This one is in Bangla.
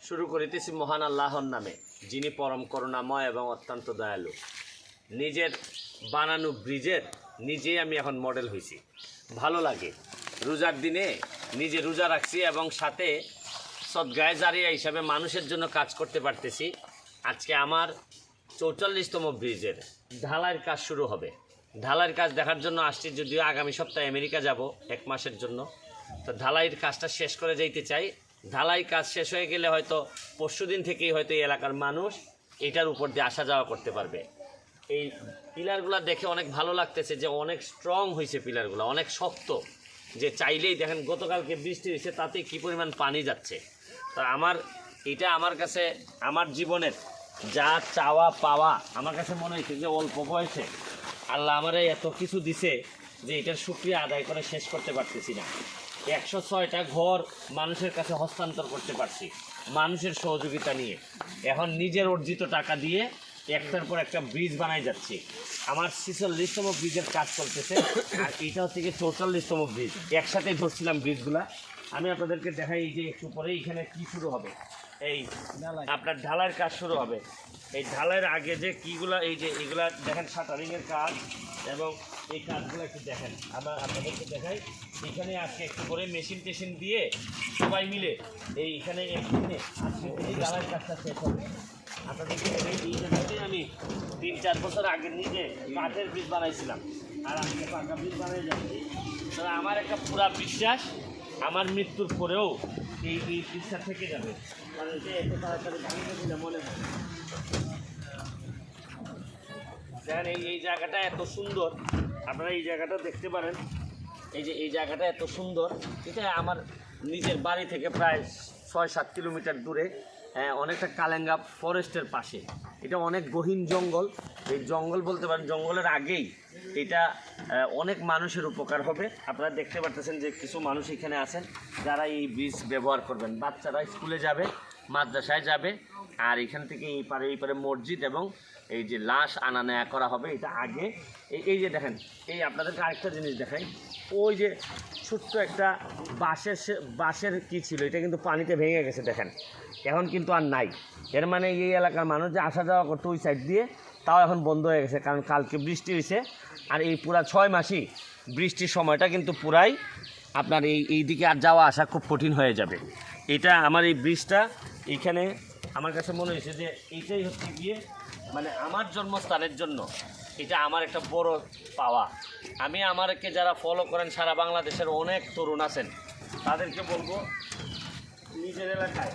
শুরু করিতেছি মহান আল্লাহর নামে, যিনি পরম করুণাময় এবং অত্যন্ত দয়ালু। নিজের বানানো ব্রিজের নিজেই আমি এখন মডেল হয়েছি, ভালো লাগে। রোজার দিনে নিজে রোজা রাখছি এবং সাথে সদগায়ে জারিয়া হিসাবে মানুষের জন্য কাজ করতে পারতেছি। আজকে আমার 44তম ব্রিজের ঢালাইয়ের কাজ শুরু হবে। ঢালাইয়ের কাজ দেখার জন্য আসছি, যদিও আগামী সপ্তাহে আমেরিকা যাব 1 মাসের জন্য। তো ঢালাইয়ের কাজটা শেষ করে যাইতে চাই। ঢালাই কাজ শেষ হয়ে গেলে হয়তো পরশুদিন থেকেই হয়তো এই এলাকার মানুষ এটার উপর দিয়ে আসা যাওয়া করতে পারবে। এই পিলারগুলো দেখে অনেক ভালো লাগতেছে যে অনেক স্ট্রং হয়েছে পিলারগুলো, অনেক শক্ত, যে চাইলেই দেখেন গতকালকে বৃষ্টি হয়েছে তাতে কী পরিমাণ পানি যাচ্ছে। তো এটা আমার কাছে আমার জীবনের যা চাওয়া পাওয়া, আমার কাছে মনে হয়েছে যে অল্প বয়সে আল্লাহ আমারে এত কিছু দিছে যে এটার শুকরিয়া আদায় করে শেষ করতে পারতেছি না। 106টা ঘর মানুষের কাছে হস্তান্তর করতে পারছি মানুষের সহযোগিতা নিয়ে। এখন নিজের অর্জিত টাকা দিয়ে একটার পর একটা ব্রিজ বানাই যাচ্ছি। আমার 46তম ব্রিজের কাজ চলতেছে, আর এটা হচ্ছে গিয়ে 44তম ব্রিজ। একসাথেই ধরছিলাম ব্রিজগুলা। আমি আপনাদেরকে দেখাই, এই যে একটু পরে এখানে কি শুরু হবে, এই আপনার ঢালাইয়ের কাজ শুরু হবে। এই ঢালাইয়ের আগে যে কীগুলা, এই যে এগুলা দেখেন শাটারিংয়ের কাজ, এবং এই কাজগুলো একটু দেখেন। আপনাদেরকে দেখাই, এখানে আজকে একটু করে মেশিন টেশিন দিয়ে সবাই মিলে এইখানে একদিনে আজকে এই ঢালাইয়ের কাজটা শেষ হবে। আপনাদেরকে এই জায়গাতে আমি 3-4 বছর আগে নিজে কাঠের ব্রিজ বানাইছিলাম, আর আজকে পাকা ব্রিজ বানাই যাচ্ছি। তবে আমার একটা পুরা বিশ্বাস, আমার মৃত্যুর পরেও এই ব্রিজটা থেকে যাবে, কারণ যে এত তাড়াতাড়ি ভাঙিয়ে দিলে মনে হয়। দেখেন এই জায়গাটা এত সুন্দর, আপনারা এই জায়গাটা দেখতে পারেন। এই জায়গাটা এত সুন্দর, এটা আমার নিজের বাড়ি থেকে প্রায় 6-7 কিলোমিটার দূরে, অনেকটা কালেঙ্গা ফরেস্টের পাশে। এটা অনেক গহীন জঙ্গল। এই জঙ্গল বলতে পারেন জঙ্গলের আগেই এটা অনেক মানুষের উপকার হবে। আপনারা দেখতে পাচ্ছেন যে কিছু মানুষ এখানে আছেন যারা এই ব্রিজ ব্যবহার করবেন। বাচ্চারা স্কুলে যাবে, মাদ্রাসায় যাবে, আর এখান থেকে এই পারে মসজিদ এবং এই যে লাশ আনা নেয়া করা হবে। এটা আগে এই যে দেখেন, এই আপনাদেরকে আরেকটা জিনিস দেখাই, ওই যে ছোট্ট একটা বাঁশের কি ছিল, এটা কিন্তু পানিতে ভেঙে গেছে দেখেন, এখন কিন্তু আর নাই। এর মানে এই এলাকার মানুষ যে আসা যাওয়া করতো ওই সাইড দিয়ে, তাও এখন বন্ধ হয়ে গেছে, কারণ কালকে বৃষ্টি হয়েছে। আর এই পুরা 6 মাসই বৃষ্টির সময়টা কিন্তু পুরাই আপনার এই দিকে আর যাওয়া আসা খুব কঠিন হয়ে যাবে। এটা আমার এই ব্রিজটা এইখানে আমার কাছে মনে হয়েছে যে এইটাই হচ্ছে গিয়ে মানে আমার জন্মস্থানের জন্য এটা আমার একটা বড় পাওয়া। আমি আমাকে যারা ফলো করেন সারা বাংলাদেশের অনেক তরুণ আছেন, তাদেরকে বলবো নিজের এলাকায়